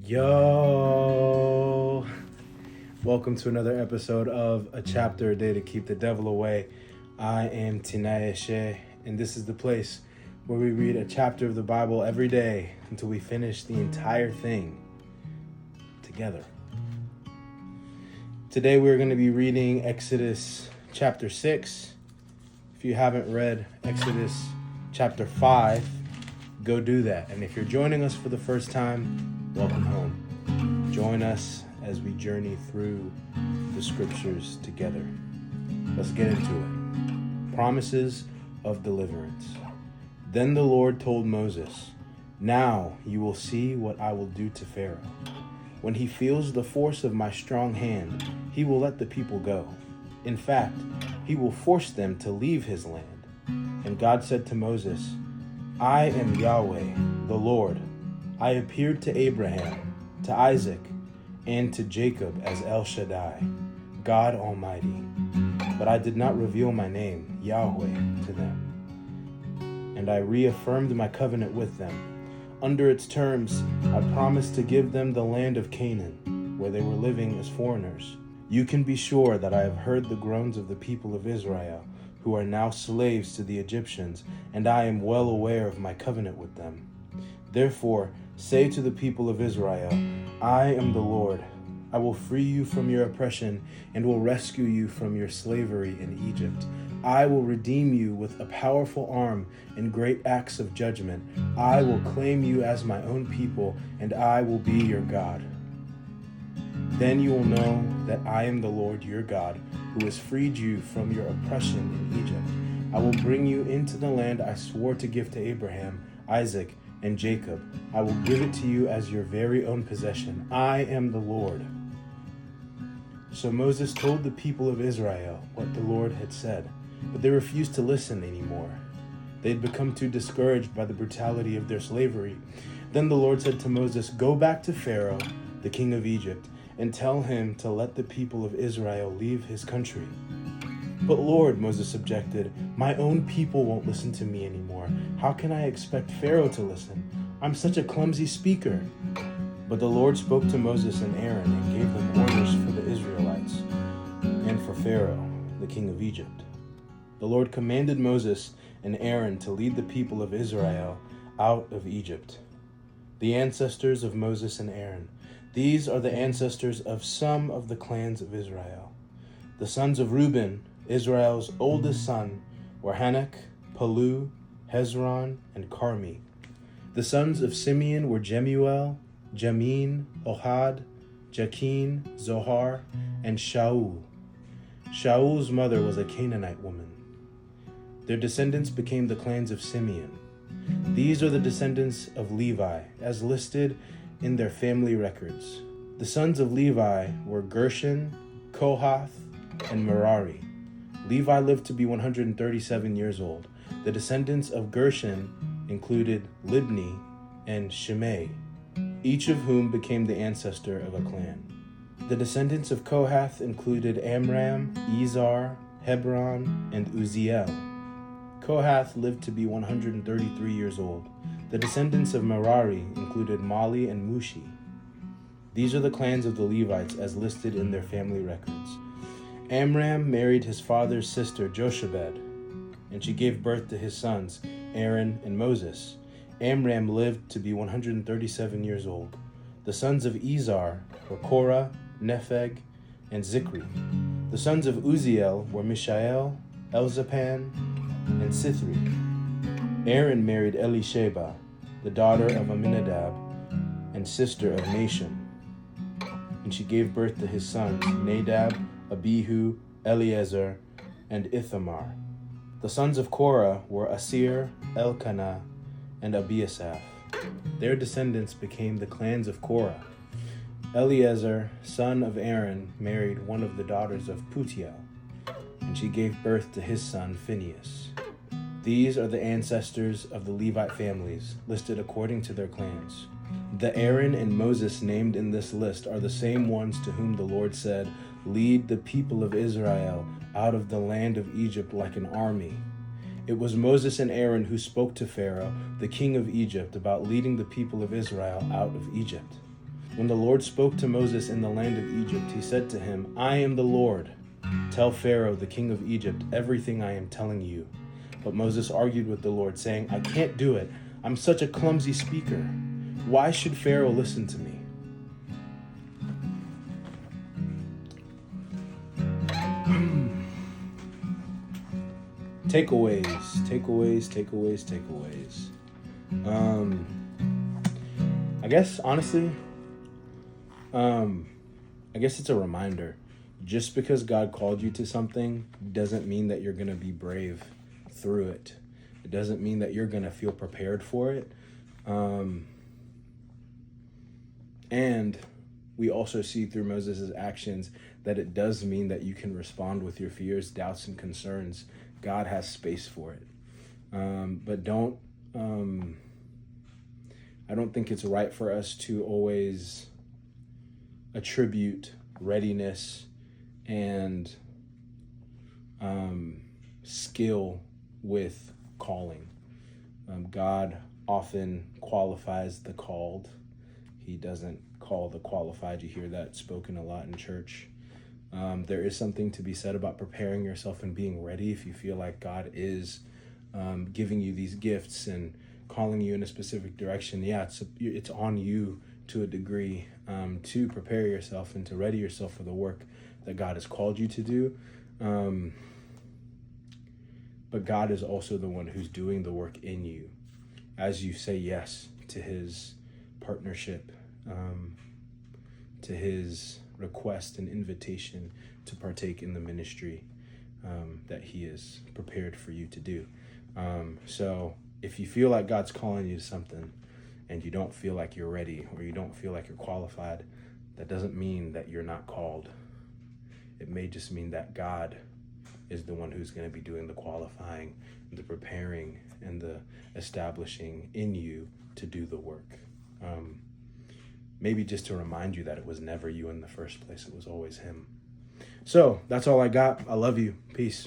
Yo, welcome to another episode of A Chapter a Day to Keep the Devil Away. I am Tinaya Shea, and this is the place where we read a chapter of the Bible every day until we finish the entire thing together. Today we're going to be reading Exodus chapter 6. If you haven't read Exodus chapter 5, go do that. And if you're joining us for the first time, welcome home. Join us as we journey through the scriptures together. Let's get into it. Promises of deliverance. Then the Lord told Moses, "Now you will see what I will do to Pharaoh. When he feels the force of my strong hand, he will let the people go. In fact, he will force them to leave his land." And God said to Moses, "I am Yahweh, the Lord. I appeared to Abraham, to Isaac, and to Jacob as El Shaddai, God Almighty. But I did not reveal my name, Yahweh, to them. And I reaffirmed my covenant with them. Under its terms, I promised to give them the land of Canaan, where they were living as foreigners. You can be sure that I have heard the groans of the people of Israel, who are now slaves to the Egyptians, and I am well aware of my covenant with them. Therefore, say to the people of Israel, I am the Lord. I will free you from your oppression and will rescue you from your slavery in Egypt. I will redeem you with a powerful arm and great acts of judgment. I will claim you as my own people, and I will be your God. Then you will know that I am the Lord your God, who has freed you from your oppression in Egypt. I will bring you into the land I swore to give to Abraham, Isaac, and Jacob. I will give it to you as your very own possession. I am the Lord." So Moses told the people of Israel what the Lord had said, but they refused to listen anymore. They had become too discouraged by the brutality of their slavery. Then the Lord said to Moses, "Go back to Pharaoh, the king of Egypt, and tell him to let the people of Israel leave his country." "But Lord," Moses objected, "my own people won't listen to me anymore. How can I expect Pharaoh to listen? I'm such a clumsy speaker." But the Lord spoke to Moses and Aaron and gave them orders for the Israelites and for Pharaoh, the king of Egypt. The Lord commanded Moses and Aaron to lead the people of Israel out of Egypt. The ancestors of Moses and Aaron. These are the ancestors of some of the clans of Israel. The sons of Reuben, Israel's oldest son, were Hanok, Palu, Hezron, and Carmi. The sons of Simeon were Jemuel, Jamin, Ohad, Jakin, Zohar, and Shaul. Shaul's mother was a Canaanite woman. Their descendants became the clans of Simeon. These are the descendants of Levi, as listed in their family records. The sons of Levi were Gershon, Kohath, and Merari. Levi lived to be 137 years old. The descendants of Gershon included Libni and Shimei, each of whom became the ancestor of a clan. The descendants of Kohath included Amram, Izhar, Hebron, and Uzziel. Kohath lived to be 133 years old. The descendants of Merari included Mali and Mushi. These are the clans of the Levites as listed in their family records. Amram married his father's sister Jochebed, and she gave birth to his sons, Aaron and Moses. Amram lived to be 137 years old. The sons of Izhar were Korah, Nepheg, and Zikri. The sons of Uzziel were Mishael, Elzaphan, and Sithri. Aaron married Elisheba, the daughter of Aminadab and sister of Nashon, and she gave birth to his sons, Nadab, Abihu, Eleazar, and Ithamar. The sons of Korah were Asir, Elkanah, and Abiasaph. Their descendants became the clans of Korah. Eleazar, son of Aaron, married one of the daughters of Putiel, and she gave birth to his son Phinehas. These are the ancestors of the Levite families, listed according to their clans. The Aaron and Moses named in this list are the same ones to whom the Lord said, "Lead the people of Israel out of the land of Egypt like an army." It was Moses and Aaron who spoke to Pharaoh, the king of Egypt, about leading the people of Israel out of Egypt. When the Lord spoke to Moses in the land of Egypt, he said to him, I am the Lord. Tell Pharaoh, the king of Egypt, everything I am telling you. But Moses argued with the Lord, saying, I can't do it. I'm such a clumsy speaker. Why should Pharaoh listen to me? Takeaways. I guess, honestly, I guess it's a reminder. Just because God called you to something doesn't mean that you're going to be brave through it. It doesn't mean that you're going to feel prepared for it. And we also see through Moses' actions that it does mean that you can respond with your fears, doubts, and concerns. God has space for it. But I don't think it's right for us to always attribute readiness and skill with calling. God often qualifies the called. He doesn't call the qualified. You hear that spoken a lot in church. There is something to be said about preparing yourself and being ready if you feel like God is giving you these gifts and calling you in a specific direction. Yeah, it's on you to a degree to prepare yourself and to ready yourself for the work that God has called you to do. But God is also the one who's doing the work in you as you say yes to his partnership, to his request and invitation to partake in the ministry that he is prepared for you to do. So if you feel like God's calling you to something and you don't feel like you're ready or you don't feel like you're qualified, that doesn't mean that you're not called. It may just mean that God is the one who's going to be doing the qualifying, the preparing, and the establishing in you to do the work. Maybe just to remind you that it was never you in the first place. It was always him. So that's all I got. I love you. Peace.